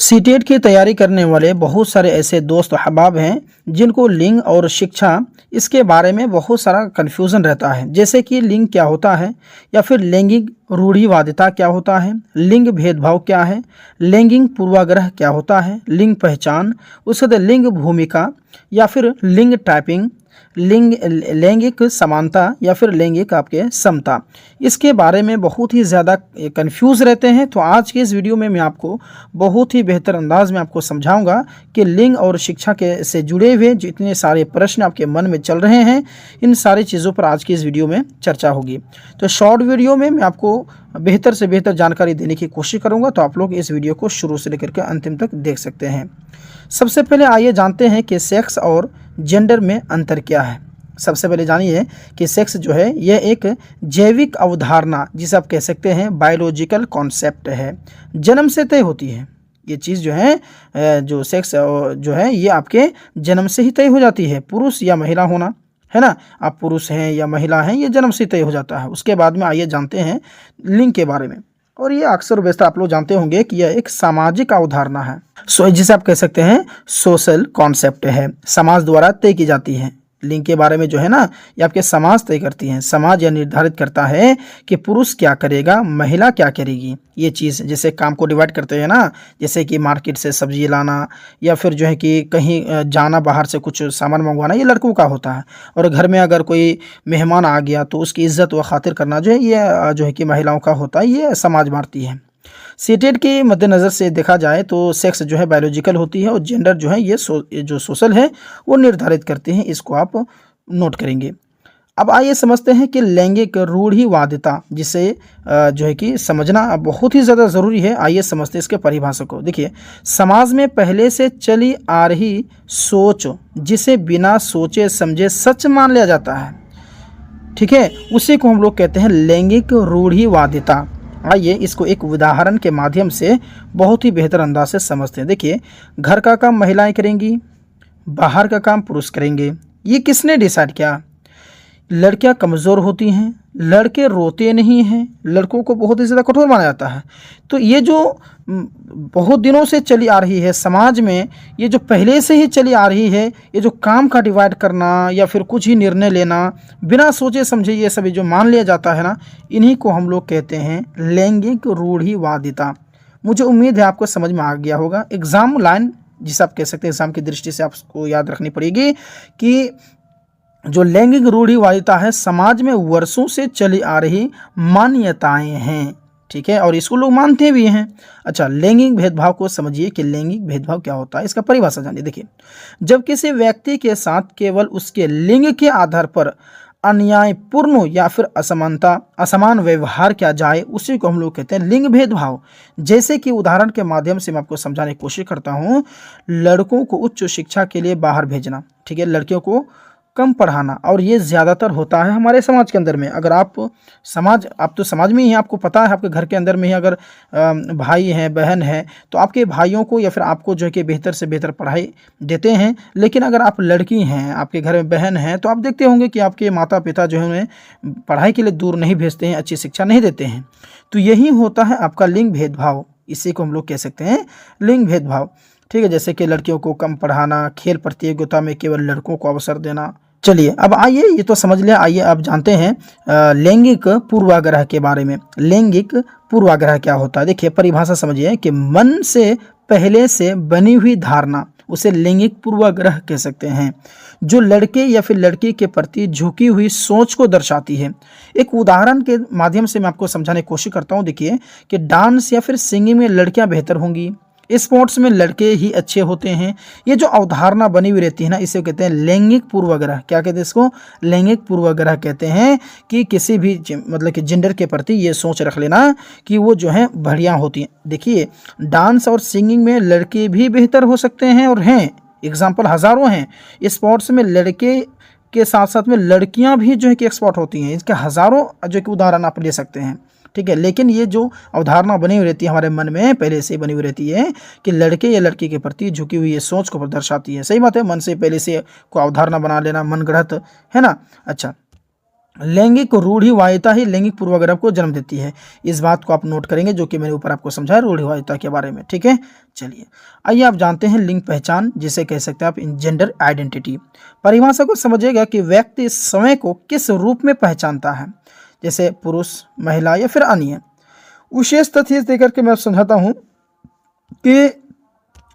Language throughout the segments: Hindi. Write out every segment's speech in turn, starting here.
सीटेट की तैयारी करने वाले बहुत सारे ऐसे दोस्त अहबाब हैं जिनको लिंग और शिक्षा इसके बारे में बहुत सारा कन्फ्यूज़न रहता है। जैसे कि लिंग क्या होता है, या फिर लैंगिक रूढ़िवादिता क्या होता है, लिंग भेदभाव क्या है, लैंगिक पूर्वाग्रह क्या होता है, लिंग पहचान, उसके बाद लिंग भूमिका, या फिर लिंग टाइपिंग, लिंग लैंगिक समानता, या फिर लैंगिक आपके समता। इसके बारे में बहुत ही ज़्यादा कंफ्यूज रहते हैं। तो आज के इस वीडियो में मैं आपको बहुत ही बेहतर अंदाज में आपको समझाऊंगा कि लिंग और शिक्षा के से जुड़े हुए जितने सारे प्रश्न आपके मन में चल रहे हैं, इन सारी चीज़ों पर आज की इस वीडियो में चर्चा होगी। तो शॉर्ट वीडियो में मैं आपको बेहतर से बेहतर जानकारी देने की कोशिश करूंगा, तो आप लोग इस वीडियो को शुरू से लेकर के अंतिम तक देख सकते हैं। सबसे पहले आइए जानते हैं कि सेक्स और जेंडर में अंतर क्या है। सबसे पहले जानिए कि सेक्स जो है यह एक जैविक अवधारणा, जिसे आप कह सकते हैं बायोलॉजिकल कॉन्सेप्ट है, जन्म से तय होती है। ये चीज़ जो है जो सेक्स जो है ये आपके जन्म से ही तय हो जाती है। पुरुष या महिला होना, है ना, आप पुरुष हैं या महिला हैं, ये जन्म से तय हो जाता है। उसके बाद में आइए जानते हैं लिंग के बारे में। और ये अक्सर वैसे आप लोग जानते होंगे कि यह एक सामाजिक अवधारणा है, जिसे आप कह सकते हैं सोशल कॉन्सेप्ट है, समाज द्वारा तय की जाती है। लिंग के बारे में जो है ना, ये आपके समाज तय करती हैं। समाज यह निर्धारित करता है कि पुरुष क्या करेगा, महिला क्या करेगी। ये चीज़ जैसे काम को डिवाइड करते हैं ना, जैसे कि मार्केट से सब्जी लाना, या फिर जो है कि कहीं जाना, बाहर से कुछ सामान मंगवाना, ये लड़कों का होता है। और घर में अगर कोई मेहमान आ गया तो उसकी इज्जत व खातिर करना जो है ये जो है कि महिलाओं का होता है। ये समाज मानती है। सीटेट के मद्देनज़र से देखा जाए तो सेक्स जो है बायोलॉजिकल होती है, और जेंडर जो है ये जो सोशल है वो निर्धारित करते हैं। इसको आप नोट करेंगे। अब आइए समझते हैं कि लैंगिक रूढ़िवादिता, जिसे जो है कि समझना बहुत ही ज़्यादा ज़रूरी है। आइए समझते हैं इसके परिभाषा को। देखिए, समाज में पहले से चली आ रही सोच, जिसे बिना सोचे समझे सच मान लिया जाता है, ठीक है, उसी को हम लोग कहते हैं लैंगिक रूढ़िवादिता। आइए इसको एक उदाहरण के माध्यम से बहुत ही बेहतर अंदाज से समझते हैं। देखिए, घर का काम महिलाएं करेंगी, बाहर का काम पुरुष करेंगे। ये किसने डिसाइड किया? लड़कियां कमज़ोर होती हैं, लड़के रोते नहीं हैं, लड़कों को बहुत ही ज़्यादा कठोर माना जाता है। तो ये जो बहुत दिनों से चली आ रही है समाज में, ये जो पहले से ही चली आ रही है, ये जो काम का डिवाइड करना या फिर कुछ ही निर्णय लेना बिना सोचे समझे, ये सभी जो मान लिया जाता है ना, इन्हीं को हम लोग कहते हैं लैंगिक रूढ़िवादिता। मुझे उम्मीद है आपको समझ में आ गया होगा। एग्ज़ाम लाइन जिसे आप कह सकते हैं, एग्ज़ाम की दृष्टि से आपको याद रखनी पड़ेगी कि जो लैंगिक रूढ़िवादिता है समाज में वर्षों से चली आ रही मान्यताएं हैं, ठीक है, और इसको लोग मानते भी हैं। अच्छा, लैंगिक भेदभाव को समझिए कि लैंगिक भेदभाव क्या होता है, इसका परिभाषा जानिए। देखिए, जब किसी व्यक्ति के साथ केवल उसके लिंग के आधार पर अन्यायपूर्ण या फिर असमान व्यवहार किया जाए, उसी को हम लोग कहते हैं लिंग भेदभाव। जैसे कि उदाहरण के माध्यम से मैं आपको समझाने की कोशिश करता हूँ। लड़कों को उच्च शिक्षा के लिए बाहर भेजना, ठीक है, लड़कियों को कम पढ़ाना, और ये ज़्यादातर होता है हमारे समाज के अंदर में। अगर आप तो समाज में ही, आपको पता है, आपके घर के अंदर में ही अगर भाई हैं, बहन है, तो आपके भाइयों को या फिर आपको जो है कि बेहतर से बेहतर पढ़ाई देते हैं। लेकिन अगर आप लड़की हैं, आपके घर में बहन है, तो आप देखते होंगे कि आपके माता पिता जो है उन्हें पढ़ाई के लिए दूर नहीं भेजते हैं, अच्छी शिक्षा नहीं देते हैं। तो यही होता है आपका लिंग भेदभाव। इसी को हम लोग कह सकते हैं लिंग भेदभाव, ठीक है। जैसे कि लड़कियों को कम पढ़ाना, खेल प्रतियोगिता में केवल लड़कों को अवसर देना। चलिए अब आइए, ये तो समझ लिया। आइए अब जानते हैं लैंगिक पूर्वाग्रह के बारे में। लैंगिक पूर्वाग्रह क्या होता है? देखिए, परिभाषा समझिए कि मन से पहले से बनी हुई धारणा, उसे लैंगिक पूर्वाग्रह कह सकते हैं, जो लड़के या फिर लड़की के प्रति झुकी हुई सोच को दर्शाती है। एक उदाहरण के माध्यम से मैं आपको समझाने की कोशिश करता हूँ। देखिए कि डांस या फिर सिंगिंग में लड़कियां बेहतर होंगी, स्पोर्ट्स में लड़के ही अच्छे होते हैं। ये जो अवधारणा बनी हुई रहती है ना, इसे कहते हैं लैंगिक पूर्वाग्रह। क्या कहते हैं इसको? लैंगिक पूर्वाग्रह कहते हैं कि किसी भी मतलब कि जेंडर के प्रति ये सोच रख लेना कि वो जो है बढ़िया होती हैं। देखिए, डांस और सिंगिंग में लड़के भी बेहतर हो सकते हैं, और हैं एग्जाम्पल हज़ारों हैं। स्पोर्ट्स में लड़के के साथ साथ में लड़कियां भी जो है कि एक्सपर्ट होती हैं। इसके हज़ारों जो कि उदाहरण आप ले सकते हैं, ठीक है। लेकिन ये जो अवधारणा बनी हुई रहती है हमारे मन में, पहले से बनी हुई रहती है कि लड़के या लड़की के प्रति झुकी हुई ये सोच को दर्शाती है। सही बात है, मन से पहले से को अवधारणा बना लेना मन गढ़ंत है ना। अच्छा, लैंगिक रूढ़िवादिता ही लैंगिक पूर्वाग्रह को जन्म देती है। इस बात को आप नोट करेंगे जो कि मैंने ऊपर आपको समझाया रूढ़िवादिता के बारे में। ठीक है, चलिए आइए आप जानते हैं लिंग पहचान, जिसे कह सकते हैं आप जेंडर आइडेंटिटी। परिभाषा को समझिएगा कि व्यक्ति स्वयं को किस रूप में पहचानता है, जैसे पुरुष, महिला या फिर अन्य। विशेष तथ्य देकर के मैं समझाता हूँ कि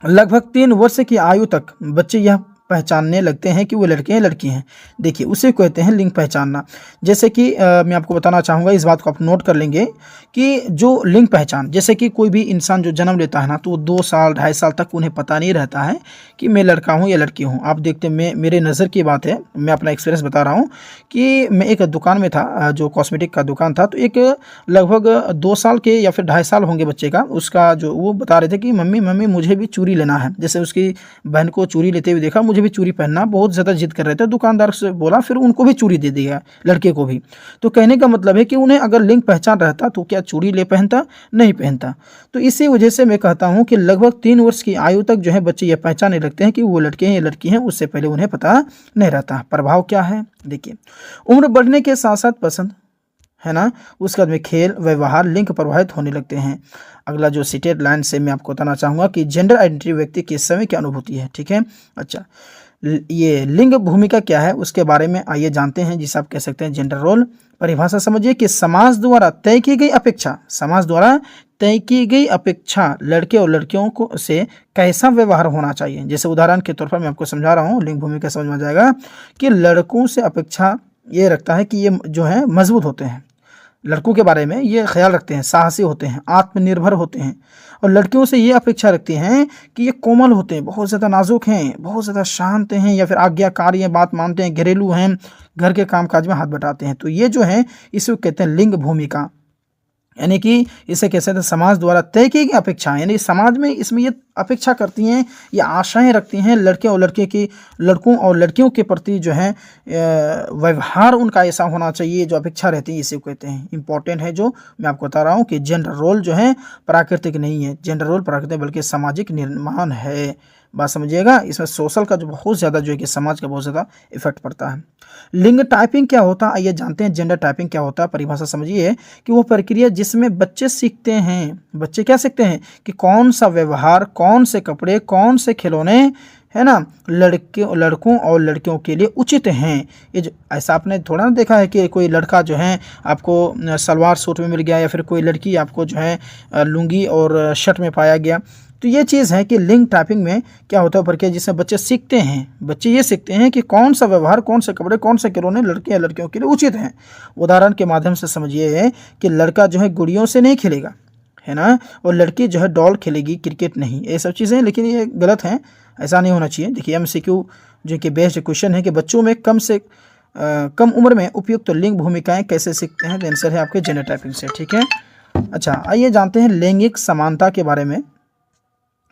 लगभग 3 वर्ष की आयु तक बच्चे यह पहचानने लगते हैं कि वो लड़के हैं लड़की हैं। देखिए उसे कहते हैं लिंग पहचानना। जैसे कि मैं आपको बताना चाहूँगा, इस बात को आप नोट कर लेंगे कि जो लिंग पहचान, जैसे कि कोई भी इंसान जो जन्म लेता है ना, तो वो 2 साल 2.5 साल तक उन्हें पता नहीं रहता है कि मैं लड़का हूँ या लड़की हूँ। आप देखते हैं, मेरे नज़र की बात है, मैं अपना एक्सपीरियंस बता रहा हूँ कि मैं एक दुकान में था, जो कॉस्मेटिक का दुकान था, तो एक लगभग 2 साल के या फिर 2.5 साल होंगे बच्चे का, उसका जो वो बता रहे थे कि मम्मी मुझे भी चूड़ी लेना है। जैसे उसकी बहन को चूड़ी लेते हुए देखा, मुझे भी चूड़ी पहनना, बहुत ज़्यादा जिद कर रहे थे। दुकानदार से बोला, फिर उनको भी चूड़ी दे दिया, लड़के को भी। तो कहने का मतलब है कि उन्हें अगर लिंग पहचान रहता तो क्या चूड़ी ले पहनता? नहीं पहनता। तो इसी वजह से मैं कहता हूं कि लगभग 3 वर्ष की आयु तक जो है बच्चे ये पहचानने लगते हैं कि वो लड़के हैं या लड़की हैं, उससे पहले उन्हें पता नहीं रहता। प्रभाव क्या है देखिए, उम्र बढ़ने के साथ साथ पसंद है ना, उसके बाद में खेल, व्यवहार, लिंग प्रभावित होने लगते हैं। अगला जो सीटेड लाइन से मैं आपको बताना चाहूँगा कि जेंडर आइडेंटिटी व्यक्ति के समय की अनुभूति है। ठीक है, अच्छा ये लिंग भूमिका क्या है उसके बारे में आइए जानते हैं, जिसे आप कह सकते हैं जेंडर रोल। परिभाषा समझिए कि समाज द्वारा तय की गई अपेक्षा, समाज द्वारा तय की गई अपेक्षा लड़के और लड़कियों को से कैसा व्यवहार होना चाहिए। जैसे उदाहरण के तौर पर मैं आपको समझा रहा हूँ, लिंग भूमिका समझ में आ जाएगा कि लड़कों से अपेक्षा ये रखता है कि ये जो है मजबूत होते हैं, लड़कों के बारे में ये ख्याल रखते हैं, साहसी होते हैं, आत्मनिर्भर होते हैं। और लड़कियों से ये अपेक्षा रखती हैं कि ये कोमल होते हैं, बहुत ज़्यादा नाजुक हैं, बहुत ज़्यादा शांत हैं, या फिर आज्ञाकारी हैं, बात मानते हैं, घरेलू हैं, घर के कामकाज में हाथ बटाते हैं। तो ये जो है इसे कहते हैं लिंग भूमिका, यानी कि इसे कह सकते हैं समाज द्वारा तय की गई अपेक्षाएं, यानी समाज में इसमें ये अपेक्षा करती हैं, ये आशाएं रखती हैं लड़के और लड़के की, लड़कों और लड़कियों के प्रति जो है व्यवहार उनका ऐसा होना चाहिए, जो अपेक्षा रहती है, इसे कहते हैं। इंपॉर्टेंट है जो मैं आपको बता रहा हूँ कि जेंडर रोल जो है प्राकृतिक नहीं है, जेंडर रोल प्राकृतिक बल्कि सामाजिक निर्माण है। बात समझिएगा, इसमें सोशल का जो बहुत ज़्यादा जो है कि समाज का बहुत ज़्यादा इफेक्ट पड़ता है। लिंग टाइपिंग क्या होता है आइए जानते हैं। जेंडर टाइपिंग क्या होता है, परिभाषा समझिए कि वो प्रक्रिया जिसमें बच्चे सीखते हैं, बच्चे क्या सीखते हैं कि कौन सा व्यवहार, कौन से कपड़े, कौन से खिलौने है ना लड़कों और लड़कियों के लिए उचित हैं। ये जो ऐसा आपने थोड़ा ना देखा है कि कोई लड़का जो है आपको सलवार सूट में मिल गया, या फिर कोई लड़की आपको जो है लुंगी और शर्ट में पाया गया। तो ये चीज़ है कि लिंग टाइपिंग में क्या होता है प्रक्रिया जिसमें बच्चे सीखते हैं, बच्चे ये सीखते हैं कि कौन सा व्यवहार, कौन से कपड़े, कौन से खिलौने लड़के या लड़कियों के लिए उचित हैं। उदाहरण के माध्यम से समझिए कि लड़का जो है गुड़ियों से नहीं खेलेगा, है ना, और लड़की जो है डॉल खेलेगी, क्रिकेट नहीं, ये सब चीज़ें, लेकिन ये गलत है, ऐसा नहीं होना चाहिए। देखिए MCQ जो कि बेस्ड क्वेश्चन है कि बच्चों में कम उम्र में उपयुक्त लिंग भूमिकाएं कैसे सीखते हैं, तो आंसर है आपके जेंडर टाइपिंग से। ठीक है, अच्छा आइए जानते हैं लैंगिक समानता के बारे में।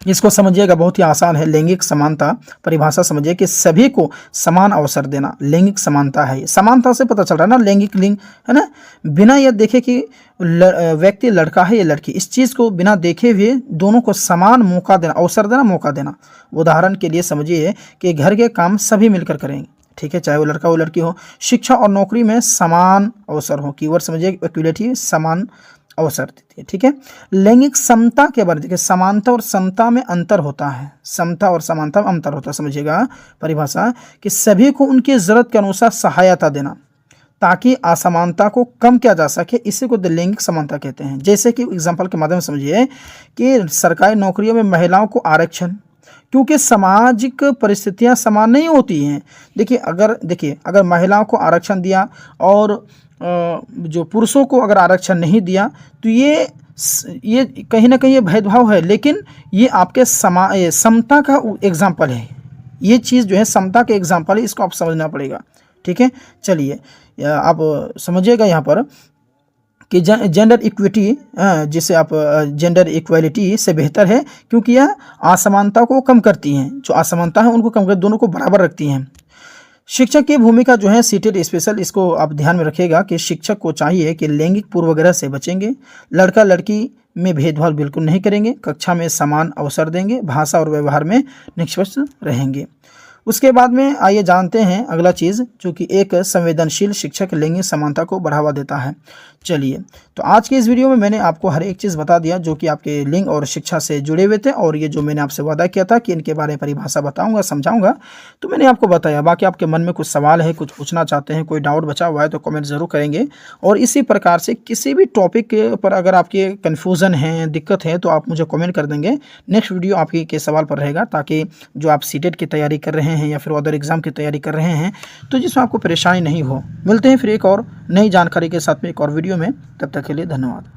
इसको समझिएगा, बहुत ही आसान है। लैंगिक समानता परिभाषा समझिए कि सभी को समान अवसर देना, लैंगिक समानता है। समानता से पता चल रहा है ना, लैंगिक लिंग है ना, बिना यह देखे कि व्यक्ति लड़का है या लड़की, इस चीज़ को बिना देखे हुए दोनों को समान मौका देना, अवसर देना, मौका देना। उदाहरण के लिए समझिए कि घर के काम सभी मिलकर करेंगे, ठीक है, चाहे वो लड़का हो लड़की हो। शिक्षा और नौकरी में समान अवसर हो, कीवर्ड समझिए इक्वलिटी, समान अवसर देती है। ठीक है, लैंगिक समता के बारे में देखिए, समानता और समता में अंतर होता है, समता और समानता में अंतर होता है। समझिएगा परिभाषा कि सभी को उनकी ज़रूरत के अनुसार सहायता देना ताकि असमानता को कम किया जा सके, इसी को लैंगिक समानता कहते हैं। जैसे कि एग्जाम्पल के माध्यम से समझिए कि सरकारी नौकरियों में महिलाओं को आरक्षण, क्योंकि सामाजिक परिस्थितियां समान नहीं होती हैं। देखिए अगर महिलाओं को आरक्षण दिया और जो पुरुषों को अगर आरक्षण नहीं दिया, तो ये कहीं ना कहीं ये भेदभाव है, लेकिन ये आपके समता का एग्जाम्पल है। ये चीज़ जो है समता के एग्जाम्पल है, इसको आप समझना पड़ेगा। ठीक है, चलिए आप समझिएगा यहाँ पर कि जेंडर इक्विटी, जिसे आप जेंडर इक्वालिटी से बेहतर है, क्योंकि यह असमानता को कम करती हैं, जो असमानता है उनको कम कर दोनों को बराबर रखती हैं। शिक्षक की भूमिका जो है सीटेड स्पेशल, इसको आप ध्यान में रखिएगा कि शिक्षक को चाहिए कि लैंगिक पूर्वाग्रह से बचेंगे, लड़का लड़की में भेदभाव बिल्कुल नहीं करेंगे, कक्षा में समान अवसर देंगे, भाषा और व्यवहार में निष्पक्ष रहेंगे। उसके बाद में आइए जानते हैं अगला चीज़, जो कि एक संवेदनशील शिक्षक लैंगिक समानता को बढ़ावा देता है। चलिए, तो आज की इस वीडियो में मैंने आपको हर एक चीज़ बता दिया जो कि आपके लिंग और शिक्षा से जुड़े हुए थे, और ये जो मैंने आपसे वादा किया था कि इनके बारे में परिभाषा बताऊंगा, समझाऊंगा, तो मैंने आपको बताया। बाकी आपके मन में कुछ सवाल है, कुछ पूछना चाहते हैं, कोई डाउट बचा हुआ है तो कमेंट ज़रूर करेंगे। और इसी प्रकार से किसी भी टॉपिक के पर अगर आपके कन्फ्यूज़न है, दिक्कत है, तो आप मुझे कमेंट कर देंगे। नेक्स्ट वीडियो आपके के सवाल पर रहेगा, ताकि जो आप सीटेट की तैयारी कर रहे हैं या फिर अदर एग्ज़ाम की तैयारी कर रहे हैं तो जिसमें आपको परेशानी नहीं हो। मिलते हैं फिर एक और नई जानकारी के साथ में एक और वीडियो में, तब तक के लिए धन्यवाद।